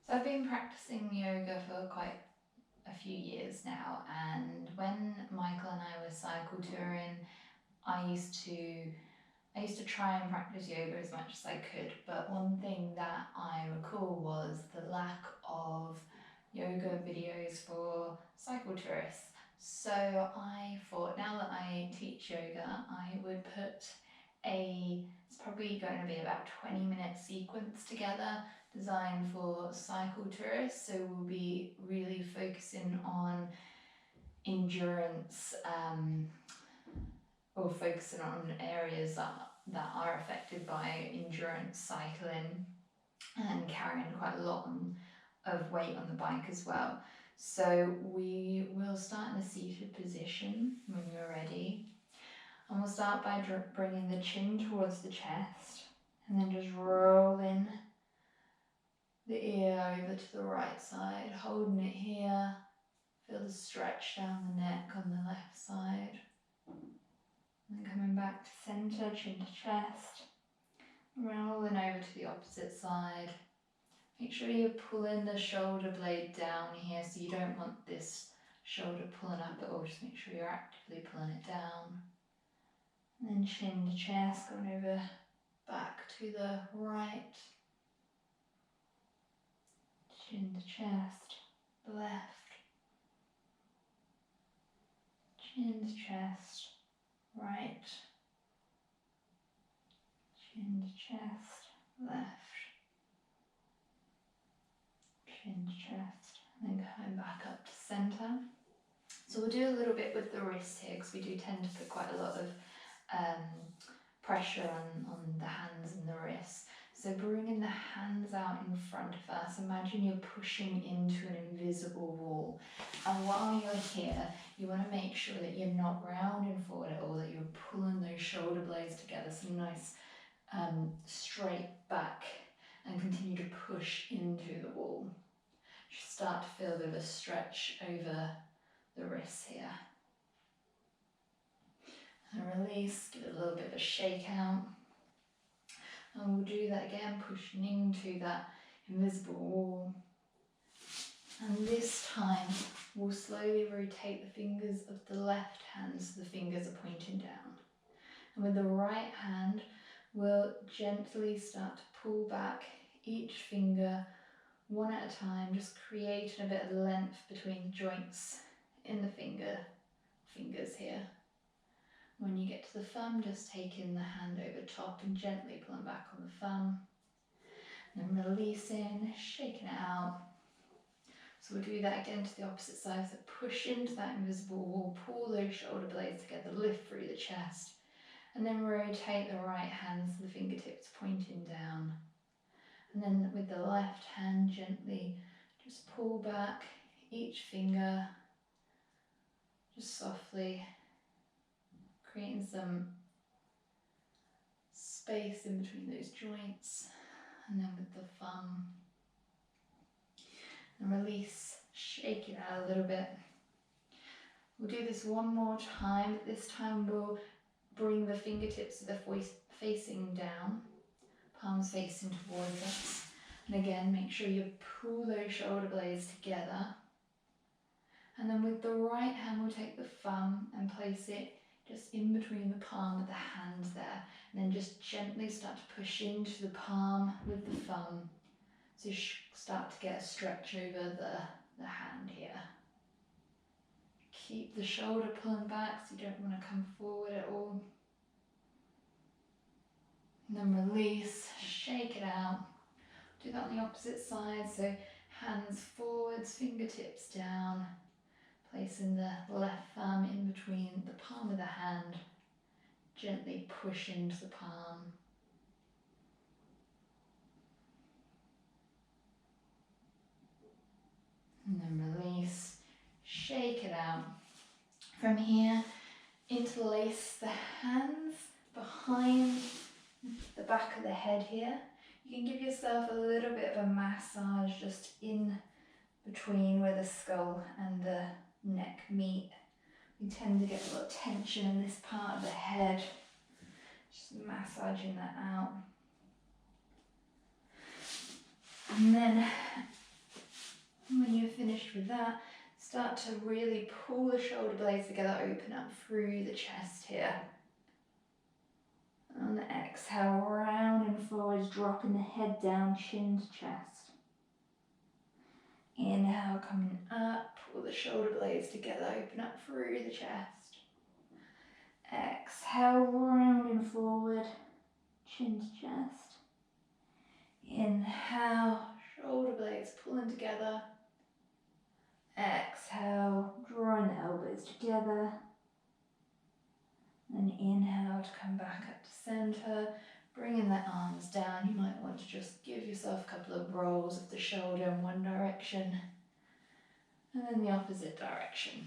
So I've been practicing yoga for quite a few years now, and when Michael and I were cycle touring, I used to try and practice yoga as much as I could, but one thing that I recall was the lack of yoga videos for cycle tourists. So I thought, now that I teach yoga, I would put it's probably going to be about 20-minute sequence together designed for cycle tourists. So we'll be really focusing on endurance, or focusing on areas that are affected by endurance cycling and carrying quite a lot of weight on the bike as well. So we will start in a seated position when you're ready. And we'll start by bringing the chin towards the chest and then just rolling the ear over to the right side, holding it here. Feel the stretch down the neck on the left side. And coming back to centre, chin to chest. Rolling over to the opposite side. Make sure you're pulling the shoulder blade down here, so you don't want this shoulder pulling up at all. Just make sure you're actively pulling it down. And then chin to chest, going over back to the right. Chin to chest, left. Chin to chest, right. Chin to chest, left. Chin to chest, and then coming back up to centre. So we'll do a little bit with the wrists here, because we do tend to put quite a lot of pressure on the hands and the wrists. So bringing the hands out in front of us, imagine you're pushing into an invisible wall. And while you're here, you want to make sure that you're not rounding forward at all, that you're pulling those shoulder blades together, so nice straight back, and continue to push into the wall. You start to feel a bit of a stretch over the wrists here. And release, give it a little bit of a shake out. And we'll do that again, pushing into that invisible wall. And this time, we'll slowly rotate the fingers of the left hand so the fingers are pointing down. And with the right hand, we'll gently start to pull back each finger one at a time, just creating a bit of length between the joints in the fingers here. When you get to the thumb, just taking the hand over top and gently pulling back on the thumb. And then releasing, shaking it out. So we'll do that again to the opposite side. So push into that invisible wall, pull those shoulder blades together, lift through the chest. And then rotate the right hand so the fingertips pointing down. And then with the left hand, gently just pull back each finger, just softly, creating some space in between those joints. And then with the thumb, and release, shake it out a little bit. We'll do this one more time. This time we'll bring the fingertips to the facing down, palms facing towards us. And again, make sure you pull those shoulder blades together. And then with the right hand, we'll take the thumb and place it just in between the palm of the hand there. And then just gently start to push into the palm with the thumb. So you start to get a stretch over the hand here. Keep the shoulder pulling back so you don't want to come forward at all. And then release, shake it out. Do that on the opposite side, so hands forwards, fingertips down, placing the left thumb in between the palm of the hand, gently push into the palm. And then release, shake it out. From here, interlace the hands behind the back of the head here. You can give yourself a little bit of a massage just in between where the skull and the neck meet. We tend to get a lot of tension in this part of the head. Just massaging that out. And then And when you're finished with that, start to really pull the shoulder blades together, open up through the chest here. On the exhale, round and forwards, dropping the head down, chin to chest. Inhale, coming up, pull the shoulder blades together, open up through the chest. Exhale, round and forward, chin to chest. Inhale, shoulder blades pulling together. Exhale, drawing the elbows together. And inhale to come back up to center, bringing the arms down. You might want to just give yourself a couple of rolls of the shoulder in one direction and then the opposite direction.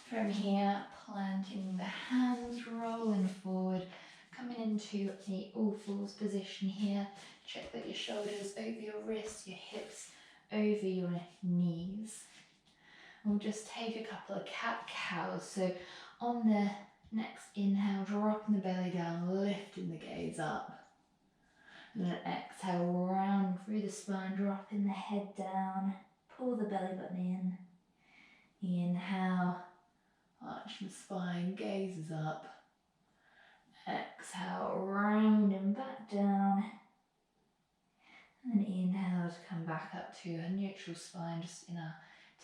From here, planting the hands, rolling forward, coming into the all fours position here. Check that your shoulders over your wrists, your hips over your knees. We'll just take a couple of cat-cows. So on the next inhale, dropping the belly down, lifting the gaze up. And then exhale, round through the spine, dropping the head down, pull the belly button in. Inhale, arch the spine, gaze is up. Exhale, round and back down. And inhale to come back up to a neutral spine, just in a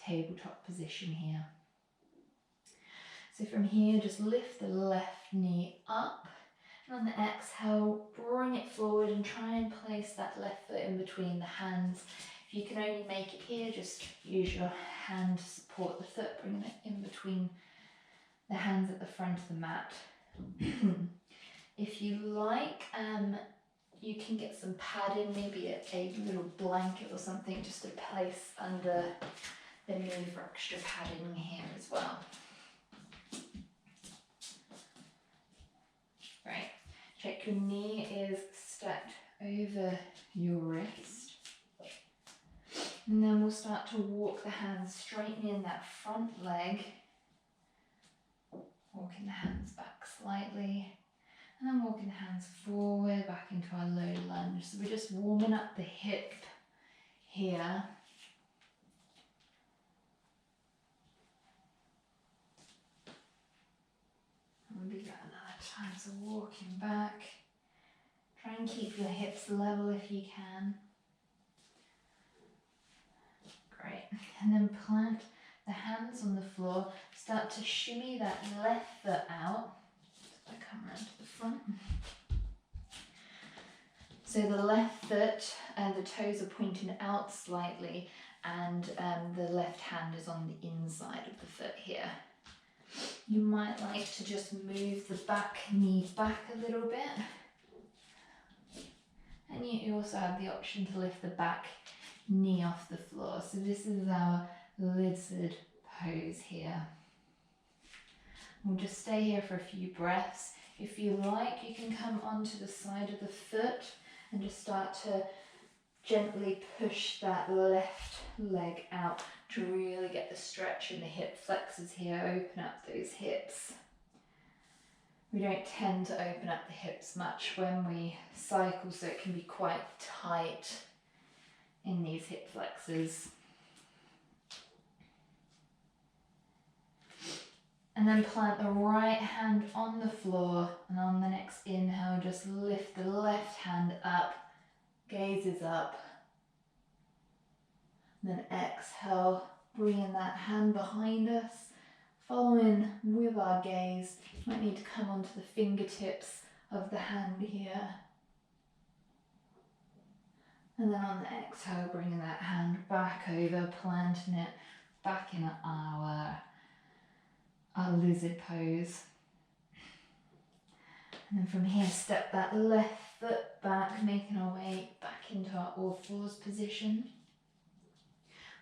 tabletop position here. So from here, just lift the left knee up, and on the exhale, bring it forward and try and place that left foot in between the hands. If you can only make it here, just use your hand to support the foot, bringing it in between the hands at the front of the mat. If you like, you can get some padding, maybe a little blanket or something just to place under the knee for extra padding here as well. Right, check your knee is stacked over your wrist. And then we'll start to walk the hands, straightening that front leg. Walking the hands back slightly. And then walking the hands forward, back into our low lunge. So we're just warming up the hip here. And we'll do that another time. So walking back. Try and keep your hips level if you can. Great. And then plant the hands on the floor. Start to shimmy that left foot out. I come around to the front. So the left foot and the toes are pointing out slightly, and the left hand is on the inside of the foot here. You might like to just move the back knee back a little bit. And you also have the option to lift the back knee off the floor. So this is our lizard pose here. We'll just stay here for a few breaths. If you like, you can come onto the side of the foot and just start to gently push that left leg out to really get the stretch in the hip flexors here. Open up those hips. We don't tend to open up the hips much when we cycle, so it can be quite tight in these hip flexors. And then plant the right hand on the floor, and on the next inhale, just lift the left hand up, gaze is up. And then exhale, bringing that hand behind us, following with our gaze. Might need to come onto the fingertips of the hand here. And then on the exhale, bringing that hand back over, planting it back in our lizard pose. And then from here, step that left foot back, making our way back into our all fours position.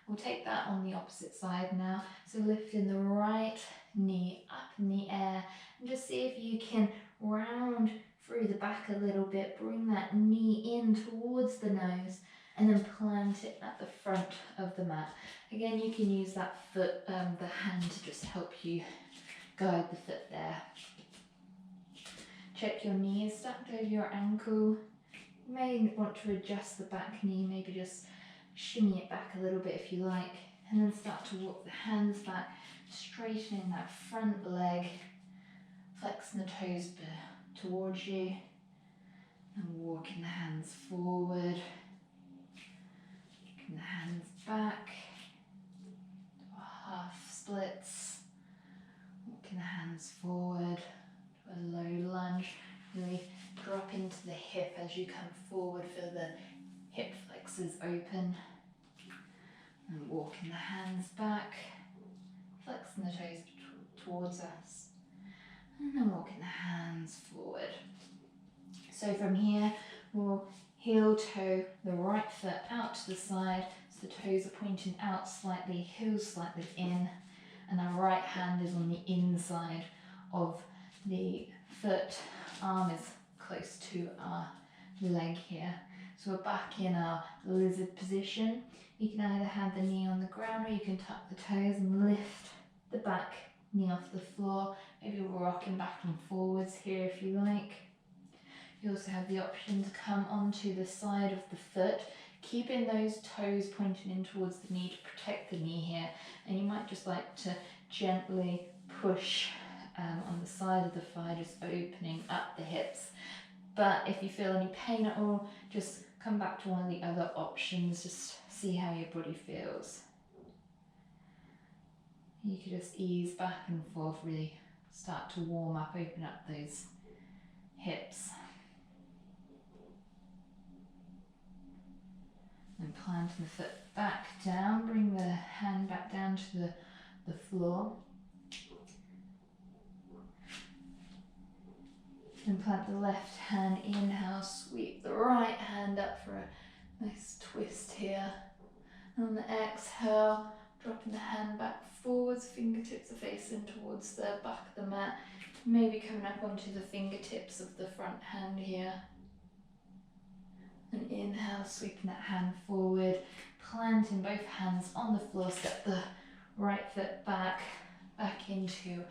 We'll take that on the opposite side now. So lifting the right knee up in the air, and just see if you can round through the back a little bit, bring that knee in towards the nose, and then plant it at the front of the mat. Again, you can use that foot, the hand, to just help you guide the foot there. Check your knees stacked over your ankle. You may want to adjust the back knee, maybe just shimmy it back a little bit if you like, and then start to walk the hands back, straightening that front leg, flexing the toes towards you, and walking the hands forward, walking the hands back, half splits, walking the hands forward, to a low lunge, really drop into the hip as you come forward, feel the hip flexors open, and walking the hands back, flexing the toes towards us, and then walking the hands forward. So from here, we'll heel toe the right foot out to the side, so the toes are pointing out slightly, heels slightly in, and our right hand is on the inside of the foot, arm is close to our leg here. So we're back in our lizard position. You can either have the knee on the ground or you can tuck the toes and lift the back knee off the floor. Maybe we're rocking back and forwards here if you like. You also have the option to come onto the side of the foot, keeping those toes pointing in towards the knee to protect the knee here. And you might just like to gently push on the side of the thigh, just opening up the hips. But if you feel any pain at all, just come back to one of the other options, just see how your body feels. You could just ease back and forth, really start to warm up, open up those hips. And planting the foot back down, bring the hand back down to the floor. And plant the left hand, inhale, sweep the right hand up for a nice twist here. And on the exhale, dropping the hand back forwards, fingertips are facing towards the back of the mat. Maybe coming up onto the fingertips of the front hand here. And inhale, sweeping that hand forward, planting both hands on the floor, step the right foot back into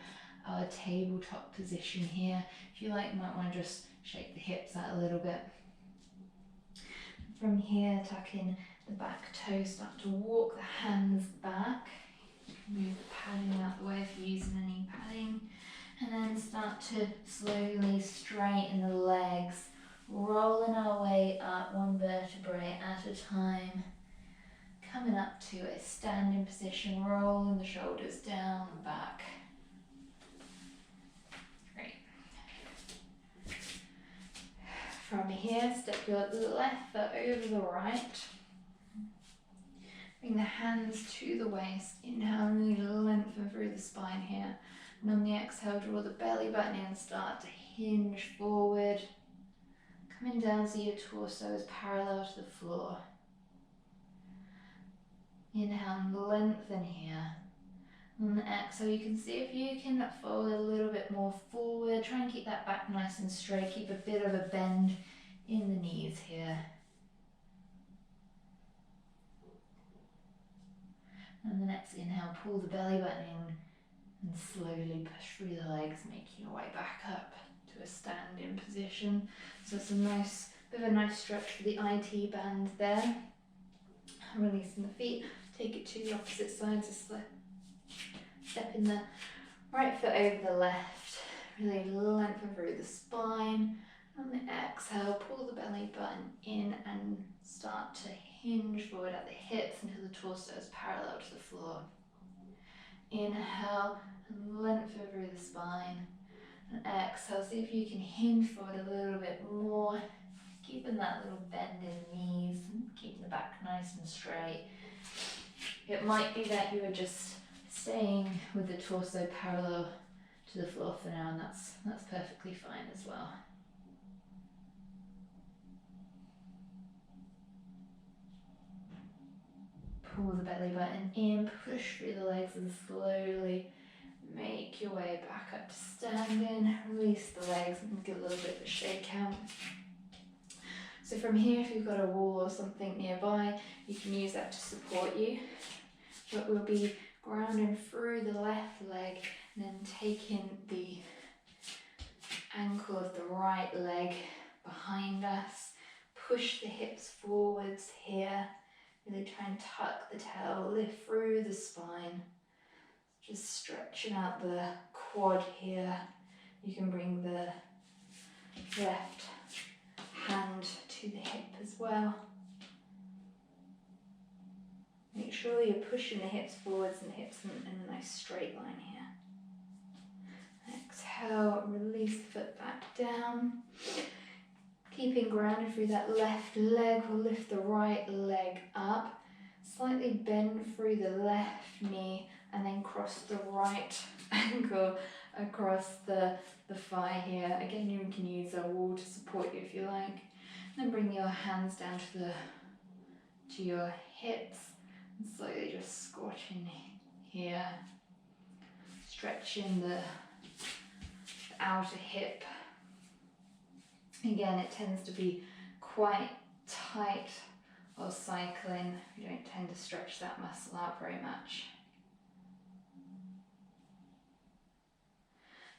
our tabletop position here. If you like, you might want to just shake the hips out a little bit. From here, tuck in the back toes, start to walk the hands back. Move the padding out the way if you're using any padding. And then start to slowly straighten the legs, rolling our way up one vertebrae at a time. Coming up to a standing position, rolling the shoulders down and back. Great. From here, step your left foot over the right. Bring the hands to the waist. Inhale, really lengthen through the spine here. And on the exhale, draw the belly button in, start to hinge forward. Coming down so your torso is parallel to the floor. Inhale and lengthen here. On the exhale, you can see if you can fold a little bit more forward. Try and keep that back nice and straight. Keep a bit of a bend in the knees here. And the next inhale, pull the belly button in and slowly push through the legs, making your way back up to a standing position. So it's a nice, bit of a nice stretch for the IT band there. Releasing the feet, take it to the opposite side, so stepping the right foot over the left, really lengthen through the spine. On the exhale, pull the belly button in and start to hinge forward at the hips until the torso is parallel to the floor. Inhale and lengthen through the spine. And exhale, see if you can hinge forward a little bit more, keeping that little bend in the knees, and keeping the back nice and straight. It might be that you are just staying with the torso parallel to the floor for now, and that's perfectly fine as well. Pull the belly button in, push through the legs and slowly make your way back up to standing. Release the legs and get a little bit of a shake out. So from here, if you've got a wall or something nearby, you can use that to support you. But we'll be grounding through the left leg and then taking the ankle of the right leg behind us. Push the hips forwards here. Really try and tuck the tail, lift through the spine. Just stretching out the quad here. You can bring the left hand to the hip as well. Make sure you're pushing the hips forwards and hips in a nice straight line here. Exhale, release the foot back down. Keeping grounded through that left leg, we'll lift the right leg up. Slightly bend through the left knee and then cross the right ankle across the thigh here. Again, you can use a wall to support you if you like. Then bring your hands down to your hips and slowly just squatting here. Stretching the outer hip. Again, it tends to be quite tight while cycling. We don't tend to stretch that muscle out very much.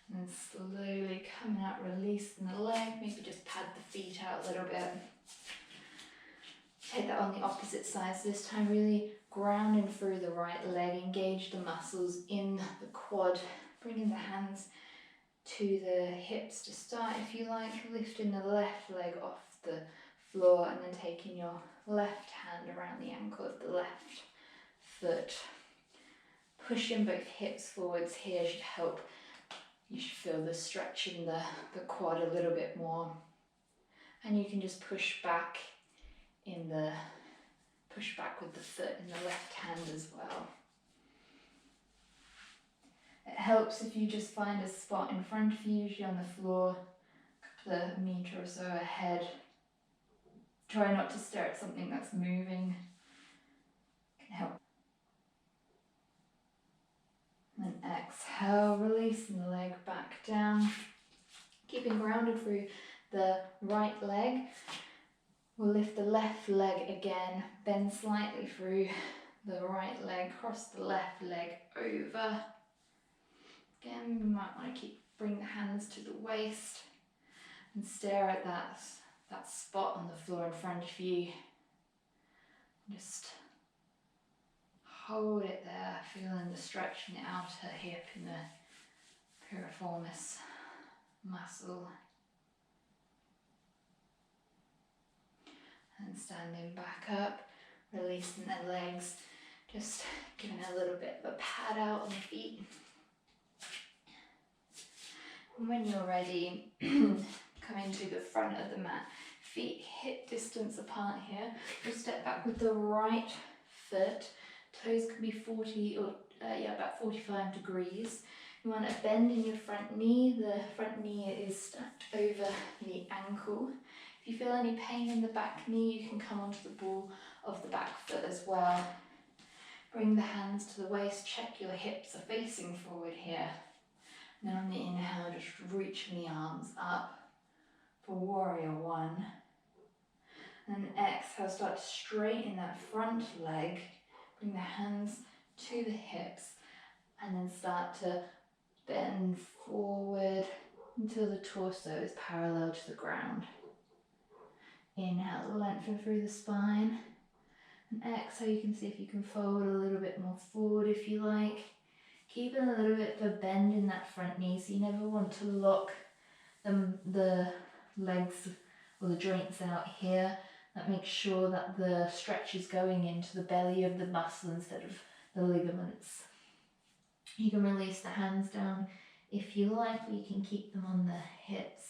And then slowly coming out, releasing the leg, maybe just pad the feet out a little bit. Take that on the opposite side, so this time really grounding through the right leg, engage the muscles in the quad, bringing the hands to the hips to start if you like, lifting the left leg off the floor and then taking your left hand around the ankle of the left foot. Pushing both hips forwards here should help. You should feel the stretch in the quad a little bit more. And you can just push back with the foot in the left hand as well. It helps if you just find a spot in front of you, usually on the floor, a couple of metres or so ahead. Try not to stare at something that's moving. It can help. And then exhale, releasing the leg back down. Keeping grounded through the right leg. We'll lift the left leg again, bend slightly through the right leg, cross the left leg over. Again, we might want to bring the hands to the waist and stare at that spot on the floor in front of you. Just hold it there, feeling the stretch in the outer hip and the piriformis muscle. And standing back up, releasing the legs, just giving a little bit of a pad out on the feet. And when you're ready, coming to the front of the mat, feet hip distance apart here. We'll step back with the right foot. Toes can be about 45 degrees. You want to bend in your front knee. The front knee is stacked over the ankle. If you feel any pain in the back knee, you can come onto the ball of the back foot as well. Bring the hands to the waist, check your hips are facing forward here. Then on the inhale, just reaching the arms up for warrior one. And then exhale, start to straighten that front leg. Bring the hands to the hips and then start to bend forward until the torso is parallel to the ground. Inhale, lengthen through the spine. And exhale, you can see if you can fold a little bit more forward if you like. Keeping a little bit of a bend in that front knee, so you never want to lock the legs or the joints out here. That makes sure that the stretch is going into the belly of the muscle instead of the ligaments. You can release the hands down if you like, or you can keep them on the hips.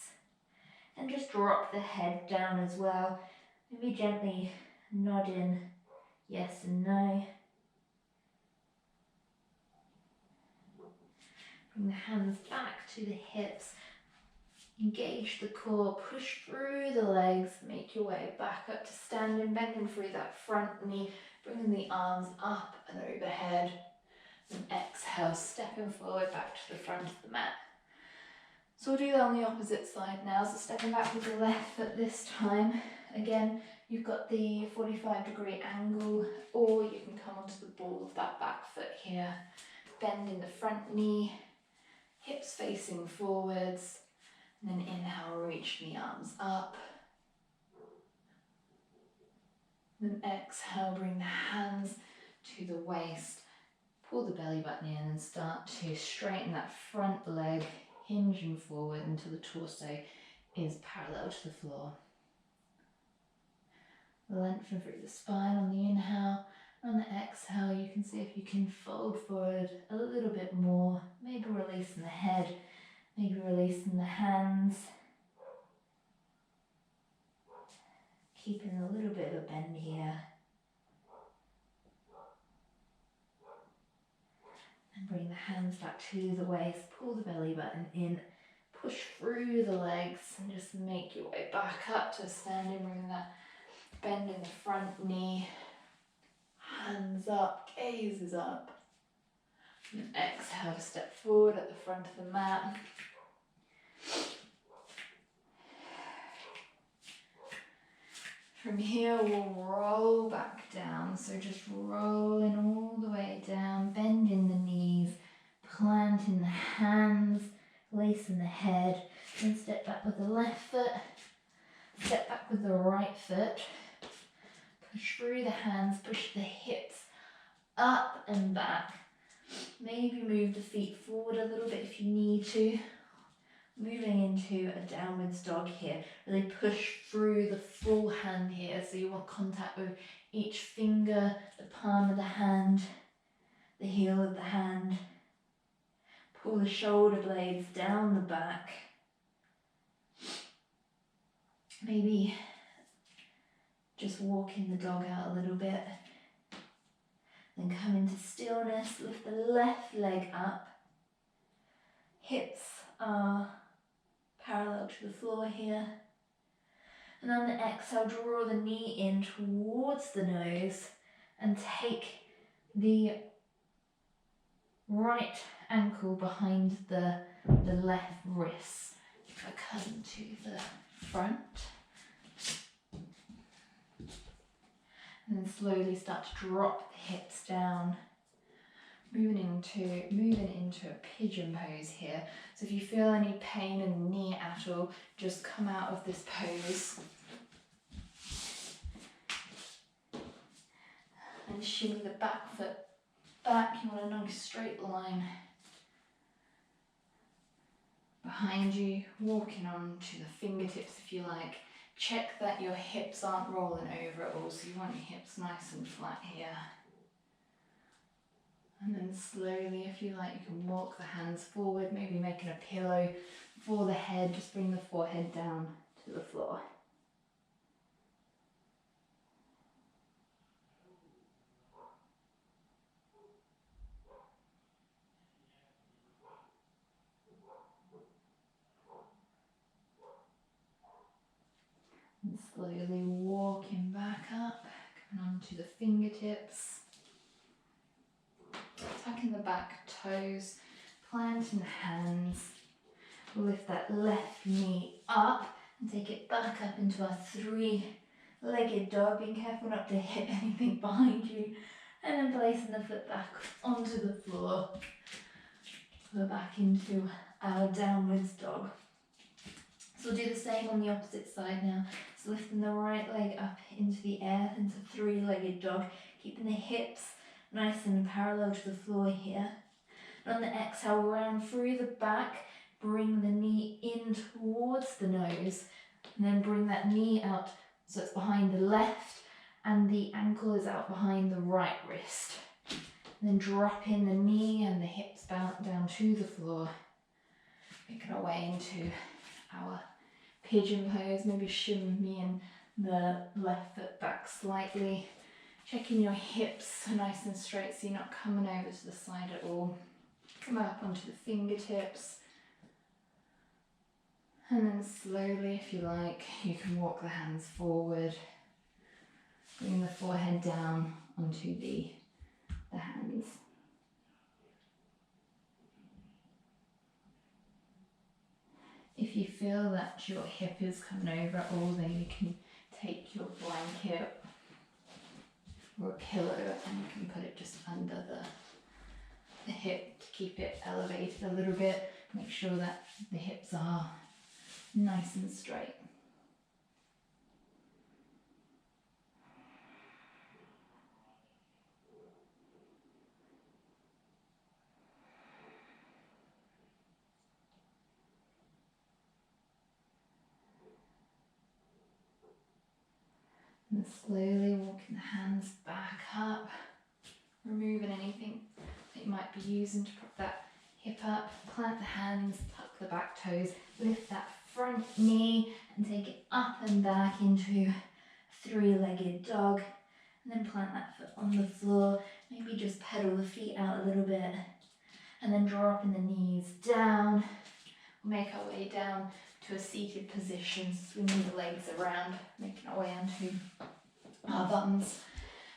And just drop the head down as well. Maybe gently nod in yes and no. Bring the hands back to the hips. Engage the core, push through the legs, make your way back up to standing, bending through that front knee, bringing the arms up and overhead. And exhale, stepping forward back to the front of the mat. So we'll do that on the opposite side now. So stepping back with the left foot this time. Again, you've got the 45-degree angle, or you can come onto the ball of that back foot here. Bending the front knee, hips facing forwards. And then inhale, reach the arms up. Then exhale, bring the hands to the waist. Pull the belly button in and start to straighten that front leg, hinging forward until the torso is parallel to the floor. Lengthen through the spine on the inhale. On the exhale, you can see if you can fold forward a little bit more, maybe releasing the head, maybe releasing the hands. Keeping a little bit of a bend here. And bring the hands back to the waist, pull the belly button in, push through the legs and just make your way back up to standing, bring that bend in the front knee, hands up, gaze is up. And exhale to step forward at the front of the mat. From here we'll roll back down, so just rolling all the way down, bending the knees, planting the hands, lacing the head, then step back with the left foot, step back with the right foot, push through the hands, push the hips up and back, maybe move the feet forward a little bit if you need to. Moving into a downwards dog here, really push through the full hand here, so you want contact with each finger, the palm of the hand, the heel of the hand. Pull the shoulder blades down the back. Maybe just walking the dog out a little bit. Then come into stillness, lift the left leg up. Hips are parallel to the floor here. And on the exhale, draw the knee in towards the nose and take the right ankle behind the left wrist. If I come to the front. And then slowly start to drop the hips down. Moving into a pigeon pose here. So if you feel any pain in the knee at all, just come out of this pose. And shimmy the back foot back. You want a nice straight line behind you, walking on to the fingertips if you like. Check that your hips aren't rolling over at all, so you want your hips nice and flat here. And then slowly, if you like, you can walk the hands forward, maybe making a pillow for the head. Just bring the forehead down to the floor. And slowly walking back up, coming onto the fingertips. Tucking the back toes, planting the hands. Lift that left knee up and take it back up into our three-legged dog. Being careful not to hit anything behind you. And then placing the foot back onto the floor. We're back into our downwards dog. So we'll do the same on the opposite side now. So lifting the right leg up into the air, into three-legged dog. Keeping the hips nice and parallel to the floor here. And on the exhale, round through the back, bring the knee in towards the nose, and then bring that knee out so it's behind the left and the ankle is out behind the right wrist. And then drop in the knee and the hips down to the floor. Making our way into our pigeon pose, maybe shimmying the left foot back slightly. Checking your hips nice and straight so you're not coming over to the side at all. Come up onto the fingertips. And then slowly, if you like, you can walk the hands forward. Bring the forehead down onto the hands. If you feel that your hip is coming over at all, then you can take your blanket or a pillow and you can put it just under the hip to keep it elevated a little bit. Make sure that the hips are nice and straight. And slowly walking the hands back up, removing anything that you might be using to prop that hip up. Plant the hands, tuck the back toes, lift that front knee and take it up and back into a three-legged dog. And then plant that foot on the floor. Maybe just pedal the feet out a little bit. And then dropping the knees down. We'll make our way down to a seated position, swinging the legs around, making our way onto our bums.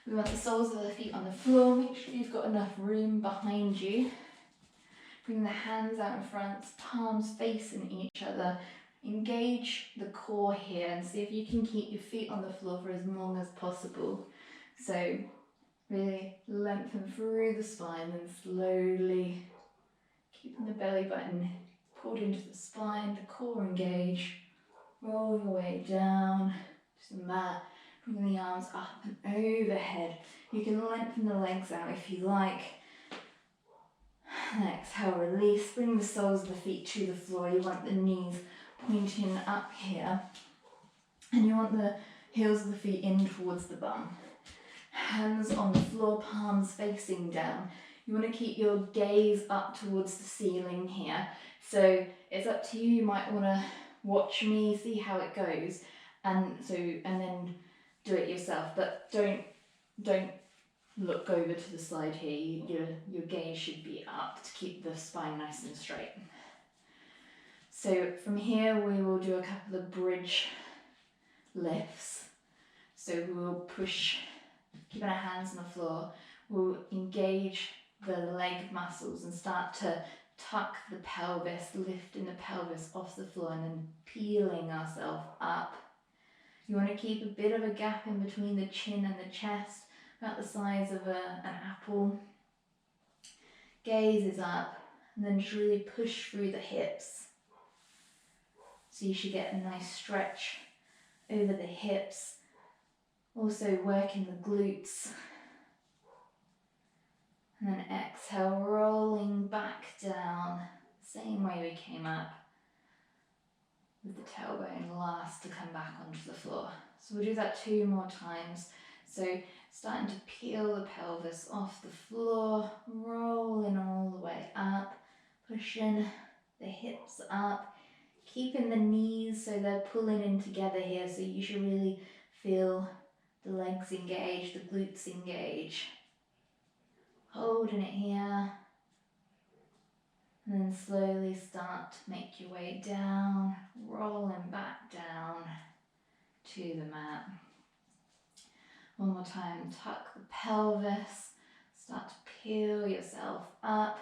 We want the soles of the feet on the floor. Make sure you've got enough room behind you. Bring the hands out in front, palms facing each other. Engage the core here and see if you can keep your feet on the floor for as long as possible. So really lengthen through the spine and slowly keeping the belly button pulled into the spine, the core engage. Roll your way down to the mat. Bring the arms up and overhead. You can lengthen the legs out if you like. And exhale, release. Bring the soles of the feet to the floor. You want the knees pointing up here. And you want the heels of the feet in towards the bum. Hands on the floor, palms facing down. You want to keep your gaze up towards the ceiling here. So it's up to you. You might want to watch me, see how it goes, and then do it yourself. But don't look over to the side here. Your gaze should be up to keep the spine nice and straight. So from here we will do a couple of bridge lifts. So we will push, keeping our hands on the floor. We'll engage the leg muscles and start to tuck the pelvis, lifting the pelvis off the floor and then peeling ourselves up. You want to keep a bit of a gap in between the chin and the chest, about the size of an apple. Gaze is up, and then just really push through the hips. So you should get a nice stretch over the hips. Also working the glutes. And then exhale, rolling back down, same way we came up, with the tailbone last to come back onto the floor. So we'll do that 2 more times. So starting to peel the pelvis off the floor, rolling all the way up, pushing the hips up, keeping the knees so they're pulling in together here. So you should really feel the legs engage, the glutes engage. Holding it here, and then slowly start to make your way down, rolling back down to the mat. One more time, tuck the pelvis, start to peel yourself up,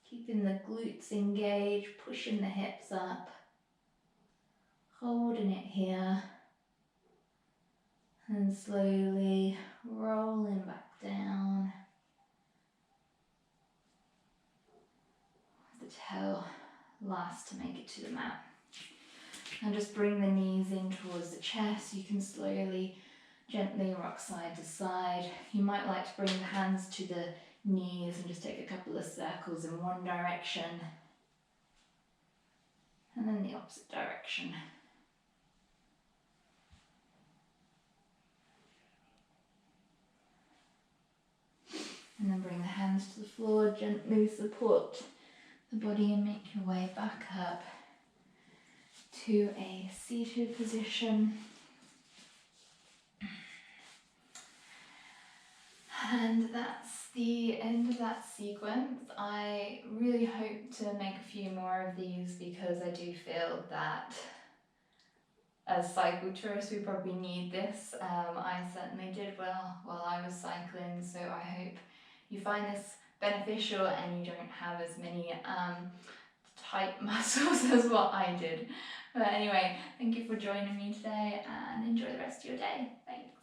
keeping the glutes engaged, pushing the hips up, holding it here, and slowly rolling back down. The toe last to make it to the mat. And just bring the knees in towards the chest. You can slowly, gently rock side to side. You might like to bring the hands to the knees and just take a couple of circles in one direction and then the opposite direction. And then bring the hands to the floor, gently support the body and make your way back up to a seated position. And that's the end of that sequence. I really hope to make a few more of these because I do feel that as cycle tourists we probably need this. I certainly did well while I was cycling, so I hope you find this beneficial and you don't have as many tight muscles as what I did. But anyway, thank you for joining me today and enjoy the rest of your day. Thanks.